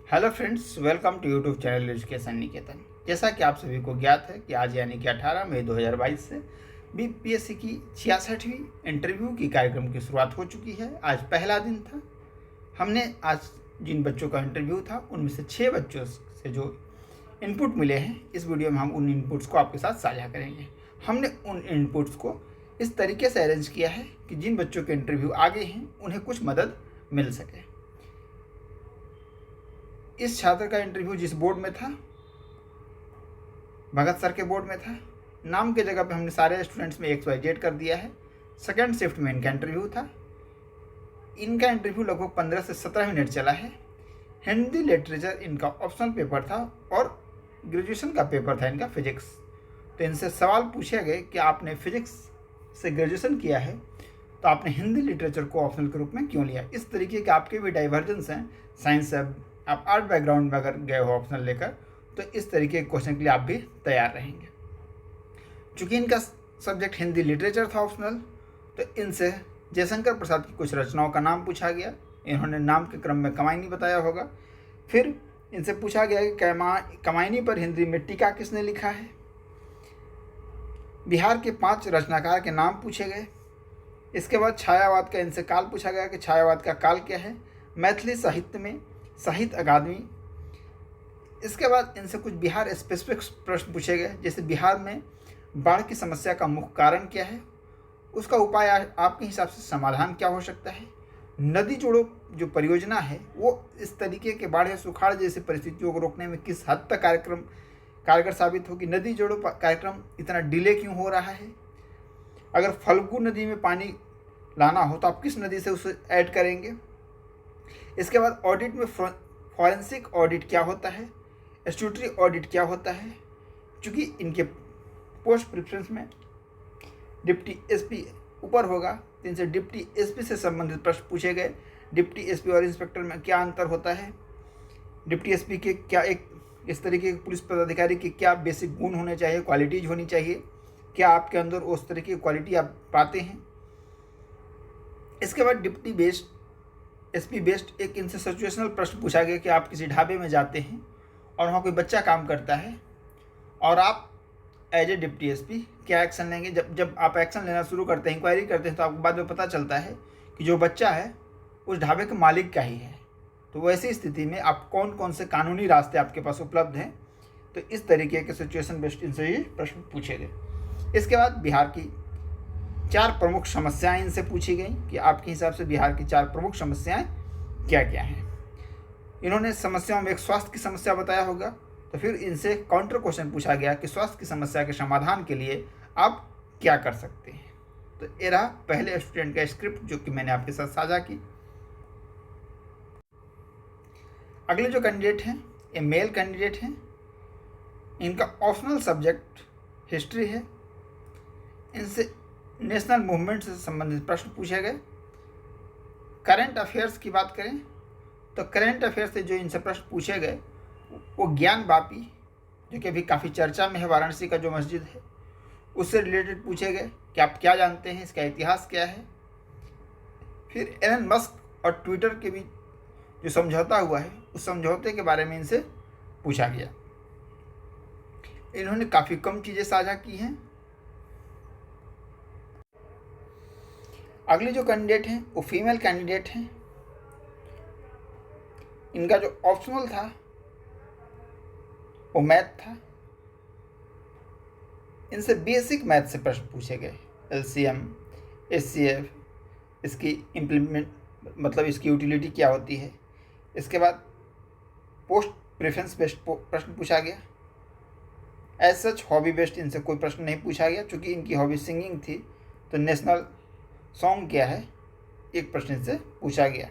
Hello friends, welcome to YouTube channel education Niketan. जैसा कि आप सभी को ज्ञात है कि आज यानी कि 18 मई 2022 से बीपीएससी की 66वीं इंटरव्यू की कार्यक्रम की शुरुआत हो चुकी है। आज पहला दिन था। हमने आज जिन बच्चों का इंटरव्यू था उनमें से 6 बच्चों से जो इनपुट मिले हैं, इस वीडियो में हम उन इनपुट्स को आपके साथ साझा करेंगे। हमने उन इनपुट्स को इस तरीके से अरेंज किया है कि जिन बच्चों के इंटरव्यू आगे हैं उन्हें कुछ मदद मिल सके। इस छात्र का इंटरव्यू जिस बोर्ड में था, भगत सर के बोर्ड में था। नाम के जगह पे हमने सारे स्टूडेंट्स में XYZ कर दिया है। सेकेंड शिफ्ट में इनका इंटरव्यू था। इनका इंटरव्यू लगभग 15 से 17 मिनट चला है। हिंदी लिटरेचर इनका ऑप्शनल पेपर था और ग्रेजुएशन का पेपर था इनका फिजिक्स। तो इनसे सवाल पूछे गए कि आपने फिजिक्स से ग्रेजुएशन किया है तो आपने हिंदी लिटरेचर को ऑप्शनल के रूप में क्यों लिया। इस तरीके के आपके भी डाइवर्जेंस हैं। साइंस से आप आर्ट बैकग्राउंड में अगर गए हो ऑप्शनल लेकर, तो इस तरीके के क्वेश्चन के लिए आप भी तैयार रहेंगे। चूँकि इनका सब्जेक्ट हिंदी लिटरेचर था ऑप्शनल, तो इनसे जयशंकर प्रसाद की कुछ रचनाओं का नाम पूछा गया। इन्होंने नाम के क्रम में कमायनी बताया होगा। फिर इनसे पूछा गया कि कमायनी पर हिंदी में टीका किसने लिखा है। बिहार के 5 रचनाकार के नाम पूछे गए। इसके बाद छायावाद का इनसे काल पूछा गया कि छायावाद का काल क्या है। मैथिली साहित्य में साहित्य अकादमी। इसके बाद इनसे कुछ बिहार स्पेसिफिक प्रश्न पूछे गए, जैसे बिहार में बाढ़ की समस्या का मुख्य कारण क्या है, उसका उपाय आपके हिसाब से समाधान क्या हो सकता है। नदी जोड़ो जो परियोजना है वो इस तरीके के बाढ़ या सुखाड़ जैसी परिस्थितियों को रोकने में किस हद तक कारगर साबित होगी। नदी जोड़ो कार्यक्रम इतना डिले क्यों हो रहा है। अगर फल्गु नदी में पानी लाना हो तो आप किस नदी से उसे ऐड करेंगे। इसके बाद ऑडिट में फॉरेंसिक ऑडिट क्या होता है, स्टैट्यूटरी ऑडिट क्या होता है। चूँकि इनके पोस्ट प्रेफरेंस में डिप्टी एसपी ऊपर होगा, तो इनसे डिप्टी एसपी से संबंधित प्रश्न पूछे गए। डिप्टी एसपी और इंस्पेक्टर में क्या अंतर होता है। डिप्टी एसपी के क्या इस तरीके के पुलिस पदाधिकारी के क्या बेसिक गुण होने चाहिए, क्वालिटीज होनी चाहिए, क्या आपके अंदर उस तरीके की क्वालिटी आप पाते हैं। इसके बाद डिप्टी बेस्ड एसपी बेस्ड एक इनसे सिचुएशनल प्रश्न पूछा गया कि आप किसी ढाबे में जाते हैं और वहाँ कोई बच्चा काम करता है और आप एज ए डिप्टी एसपी क्या एक्शन लेंगे। जब आप एक्शन लेना शुरू करते हैं, इंक्वायरी करते हैं, तो आपको बाद में पता चलता है कि जो बच्चा है उस ढाबे के मालिक का ही है। तो वैसी स्थिति में आप कौन कौन से कानूनी रास्ते आपके पास उपलब्ध हैं। तो इस तरीके के सिचुएशन बेस्ड इनसे ही प्रश्न पूछे गए। इसके बाद बिहार की 4 प्रमुख समस्याएं इनसे पूछी गई कि आपके हिसाब से बिहार की 4 प्रमुख समस्याएं क्या क्या हैं। इन्होंने समस्याओं में एक स्वास्थ्य की समस्या बताया होगा, तो फिर इनसे काउंटर क्वेश्चन पूछा गया कि स्वास्थ्य की समस्या के समाधान के लिए आप क्या कर सकते हैं। तो ये रहा पहले स्टूडेंट का स्क्रिप्ट जो कि मैंने आपके साथ साझा की। अगले जो कैंडिडेट हैं ये मेल कैंडिडेट हैं। इनका ऑप्शनल सब्जेक्ट हिस्ट्री है। इनसे नेशनल मूवमेंट से संबंधित प्रश्न पूछे गए। करंट अफेयर्स की बात करें तो करंट अफेयर्स से जो इनसे प्रश्न पूछे गए वो ज्ञान वापी, जो कि अभी काफ़ी चर्चा में है, वाराणसी का जो मस्जिद है, उससे रिलेटेड पूछे गए कि आप क्या जानते हैं, इसका इतिहास क्या है। फिर एलन मस्क और ट्विटर के बीच जो समझौता हुआ है उस समझौते के बारे में इनसे पूछा गया। इन्होंने काफ़ी कम चीज़ें साझा की हैं। अगले जो कैंडिडेट हैं वो फीमेल कैंडिडेट हैं। इनका जो ऑप्शनल था वो मैथ था। इनसे बेसिक मैथ से प्रश्न पूछे गए, LCM, HCF, इसकी मतलब इसकी यूटिलिटी क्या होती है। इसके बाद पोस्ट प्रेफरेंस बेस्ड प्रश्न पूछा गया। एज सच हॉबी बेस्ड इनसे कोई प्रश्न नहीं पूछा गया। चूँकि इनकी हॉबी सिंगिंग थी तो नेशनल सॉन्ग क्या है एक प्रश्न से पूछा गया।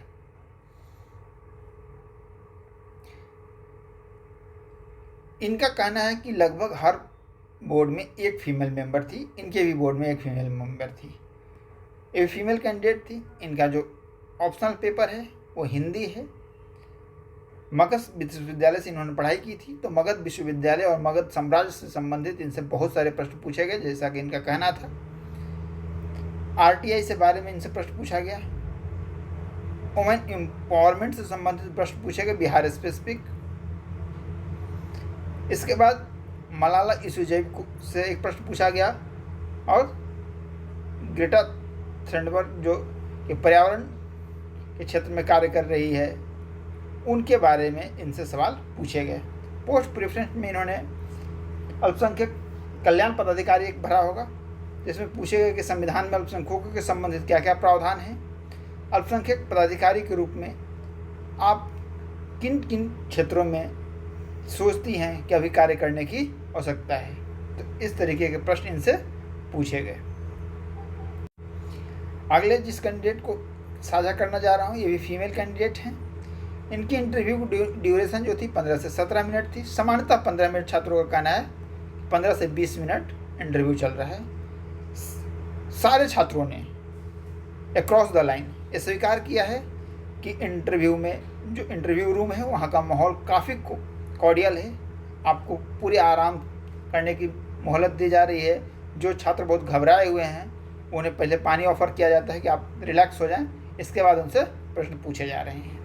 इनका कहना है कि लगभग हर बोर्ड में एक फीमेल मेंबर थी। इनके भी बोर्ड में एक फीमेल मेंबर थी। ये फीमेल कैंडिडेट थी। इनका जो ऑप्शनल पेपर है वो हिंदी है। मगध विश्वविद्यालय से इन्होंने पढ़ाई की थी, तो मगध विश्वविद्यालय और मगध साम्राज्य से संबंधित इनसे बहुत सारे प्रश्न पूछे गए, जैसा कि इनका कहना था। RTI से बारे में इनसे प्रश्न पूछा गया। वुमेन एम्पावरमेंट से संबंधित प्रश्न पूछे गए, बिहार स्पेसिफिक। इसके बाद मलाला यूसुफजई से एक प्रश्न पूछा गया और ग्रेटा थनबर्ग जो कि पर्यावरण के क्षेत्र में कार्य कर रही है उनके बारे में इनसे सवाल पूछे गए। पोस्ट प्रेफरेंस में इन्होंने अल्पसंख्यक कल्याण पदाधिकारी एक भरा होगा, जिसमें पूछे गए कि संविधान में अल्पसंख्यकों के संबंधित क्या क्या प्रावधान हैं। अल्पसंख्यक पदाधिकारी के रूप में आप किन किन क्षेत्रों में सोचती हैं कि अभी कार्य करने की आवश्यकता है। तो इस तरीके के प्रश्न इनसे पूछे गए। अगले जिस कैंडिडेट को साझा करना जा रहा हूँ, ये भी फीमेल कैंडिडेट हैं। इनकी इंटरव्यू ड्यूरेशन जो थी 15 से 17 मिनट थी। सामान्यतः 15 मिनट छात्रों का कहना है, 15 से 20 मिनट इंटरव्यू चल रहा है। सारे छात्रों ने अक्रॉस द लाइन ये स्वीकार किया है कि इंटरव्यू में जो इंटरव्यू रूम है वहाँ का माहौल काफ़ी कॉर्डियल है, आपको पूरी आराम करने की मोहलत दी जा रही है। जो छात्र बहुत घबराए हुए हैं उन्हें पहले पानी ऑफर किया जाता है कि आप रिलैक्स हो जाएं, इसके बाद उनसे प्रश्न पूछे जा रहे हैं।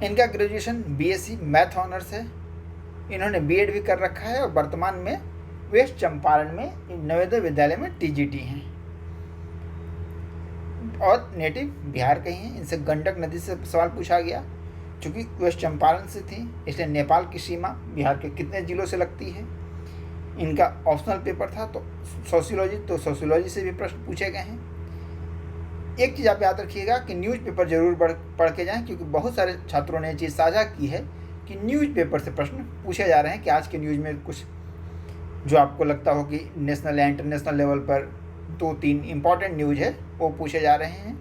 इनका ग्रेजुएशन बीएससी मैथ ऑनर्स है। इन्होंने बीएड भी कर रखा है और वर्तमान में वेस्ट चंपारण में नवोदय विद्यालय में टीजीटी हैं और नेटिव बिहार के हैं। इनसे गंडक नदी से सवाल पूछा गया, चूँकि वेस्ट चंपारण से थी इसलिए नेपाल की सीमा बिहार के कितने जिलों से लगती है। इनका ऑप्शनल पेपर था तो सोशियोलॉजी से भी प्रश्न पूछे गए हैं। एक चीज़ आप याद रखिएगा कि न्यूज़पेपर जरूर पढ़ के जाएं, क्योंकि बहुत सारे छात्रों ने ये चीज़ साझा की है कि न्यूज़पेपर से प्रश्न पूछे जा रहे हैं कि आज के न्यूज़ में कुछ जो आपको लगता हो कि नेशनल या इंटरनेशनल लेवल पर 2-3 इम्पॉर्टेंट न्यूज़ है वो पूछे जा रहे हैं।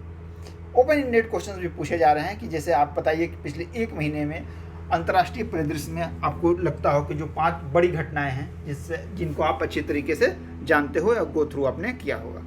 ओपन इंडेड क्वेश्चंस भी पूछे जा रहे हैं कि जैसे आप बताइए कि पिछले 1 महीने में अंतर्राष्ट्रीय परिदृश्य में आपको लगता हो कि जो 5 बड़ी घटनाएं हैं जिनको आप अच्छी तरीके से जानते हो या गो थ्रू आपने किया होगा।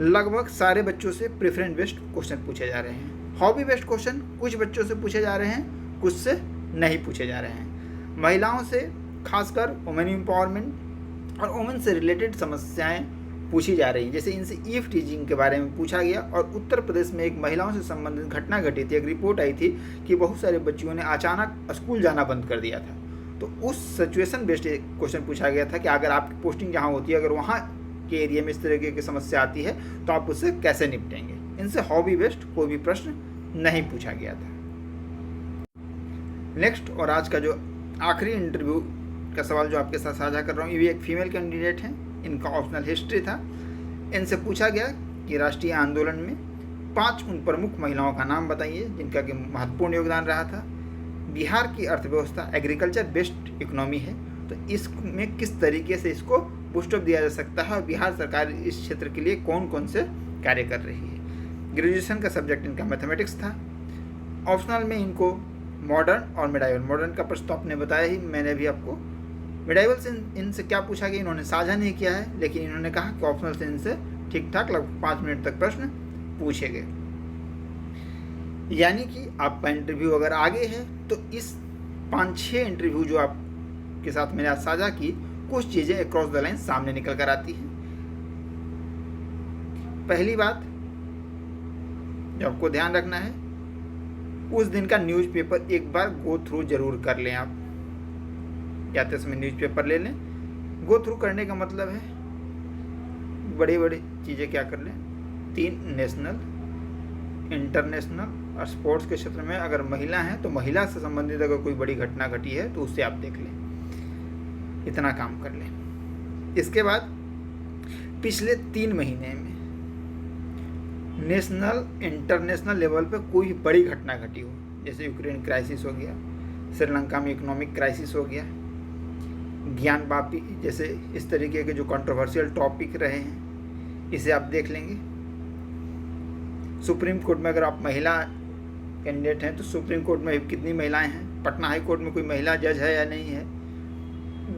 लगभग सारे बच्चों से प्रेफरेंस बेस्ड क्वेश्चन पूछे जा रहे हैं। हॉबी बेस्ड क्वेश्चन कुछ बच्चों से पूछे जा रहे हैं, कुछ से नहीं पूछे जा रहे हैं। महिलाओं से खासकर वुमेन एम्पावरमेंट और वुमेन से रिलेटेड समस्याएं पूछी जा रही हैं। जैसे इनसे ईव टीचिंग के बारे में पूछा गया और उत्तर प्रदेश में एक महिलाओं से संबंधित घटना घटी थी। एक रिपोर्ट आई थी कि बहुत सारे बच्चियों ने अचानक स्कूल जाना बंद कर दिया था, तो उस सिचुएशन बेस्ड क्वेश्चन पूछा गया था कि अगर आपकी पोस्टिंग जहाँ होती है, अगर वहाँ के एरिया में इस तरीके की समस्या आती है तो आप उससे कैसे निपटेंगे। इनसे हॉबी बेस्ड कोई भी प्रश्न नहीं पूछा गया था। नेक्स्ट और आज का जो आखिरी इंटरव्यू का सवाल जो आपके साथ साझा कर रहा हूँ, ये भी एक फीमेल कैंडिडेट हैं। इनका ऑप्शनल हिस्ट्री था। इनसे पूछा गया कि राष्ट्रीय आंदोलन में 5 उन प्रमुख महिलाओं का नाम बताइए जिनका कि महत्वपूर्ण योगदान रहा था। बिहार की अर्थव्यवस्था एग्रीकल्चर बेस्ड इकोनॉमी है, तो इसमें किस तरीके से इसको बूस्टअप दिया जा सकता है और बिहार सरकार इस क्षेत्र के लिए कौन कौन से कार्य कर रही है। ग्रेजुएशन का सब्जेक्ट इनका मैथमेटिक्स था। ऑप्शनल में इनको मॉडर्न और मिडाइवल, मॉडर्न का प्रश्न तो आपने बताया ही, मैंने भी आपको। मिडाइवल से इनसे क्या पूछा गया इन्होंने साझा नहीं किया है, लेकिन इन्होंने कहा कि ऑप्शनल से इनसे ठीक ठाक लगभग 5 मिनट तक प्रश्न पूछे गए। यानी कि आपका इंटरव्यू अगर आगे है तो इस 5-6 इंटरव्यू जो आपके साथ मैंने आज साझा की, कुछ चीज़ें अक्रॉस द लाइन सामने निकल कर आती हैं। पहली बात जो आपको ध्यान रखना है, उस दिन का न्यूज़पेपर एक बार गो थ्रू जरूर कर लें। आप जाते समय न्यूज़पेपर ले लें। गो थ्रू करने का मतलब है बड़ी बड़ी चीज़ें क्या कर लें, 3 नेशनल, इंटरनेशनल और स्पोर्ट्स के क्षेत्र में अगर महिला हैं तो महिला से संबंधित अगर कोई बड़ी घटना घटी है तो उससे आप देख लें, इतना काम कर लें। इसके बाद पिछले 3 महीने में नेशनल इंटरनेशनल लेवल पे कोई बड़ी घटना घटी हो, जैसे यूक्रेन क्राइसिस हो गया, श्रीलंका में इकोनॉमिक क्राइसिस हो गया, ज्ञान वापी जैसे इस तरीके के जो कंट्रोवर्शियल टॉपिक रहे हैं, इसे आप देख लेंगे। सुप्रीम कोर्ट में अगर आप महिला कैंडिडेट हैं तो सुप्रीम कोर्ट में कितनी महिलाएं हैं, पटना हाई कोर्ट में कोई महिला जज है या नहीं है,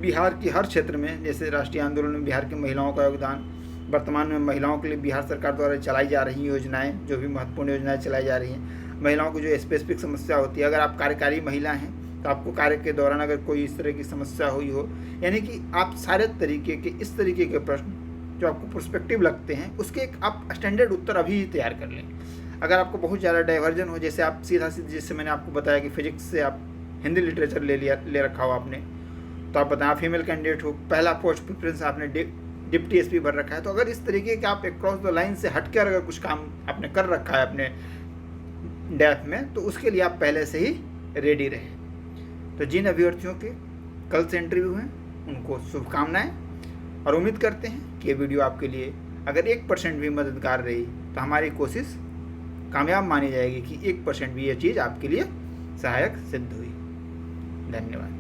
बिहार की हर क्षेत्र में जैसे राष्ट्रीय आंदोलन में बिहार की महिलाओं का योगदान, वर्तमान में महिलाओं के लिए बिहार सरकार द्वारा चलाई जा रही योजनाएं, जो भी महत्वपूर्ण योजनाएं चलाई जा रही हैं, महिलाओं को जो स्पेसिफिक समस्या होती है, अगर आप कार्यकारी महिला हैं तो आपको कार्य के दौरान अगर कोई इस तरह की समस्या हुई हो, यानी कि आप सारे तरीके के इस तरीके के प्रश्न जो आपको पर्सपेक्टिव लगते हैं उसके एक आप स्टैंडर्ड उत्तर अभी ही तैयार कर लें। अगर आपको बहुत ज़्यादा डाइवर्जन हो, जैसे आप सीधा जैसे मैंने आपको बताया कि फिजिक्स से आप हिंदी लिटरेचर ले रखा हो आपने, तो आप बताएं आप फीमेल कैंडिडेट हो, पहला पोस्ट प्रेफरेंस आपने डिप्टी एसपी भर रखा है, तो अगर इस तरीके के आप अक्रॉस द लाइन से हटकर अगर कुछ काम आपने कर रखा है अपने डेफ में, तो उसके लिए आप पहले से ही रेडी रहें। तो जिन अभ्यर्थियों के कल से इंटरव्यू हैं उनको शुभकामनाएं, और उम्मीद करते हैं कि ये वीडियो आपके लिए अगर 1% भी मददगार रही तो हमारी कोशिश कामयाब मानी जाएगी कि 1% भी ये चीज़ आपके लिए सहायक सिद्ध हुई। धन्यवाद।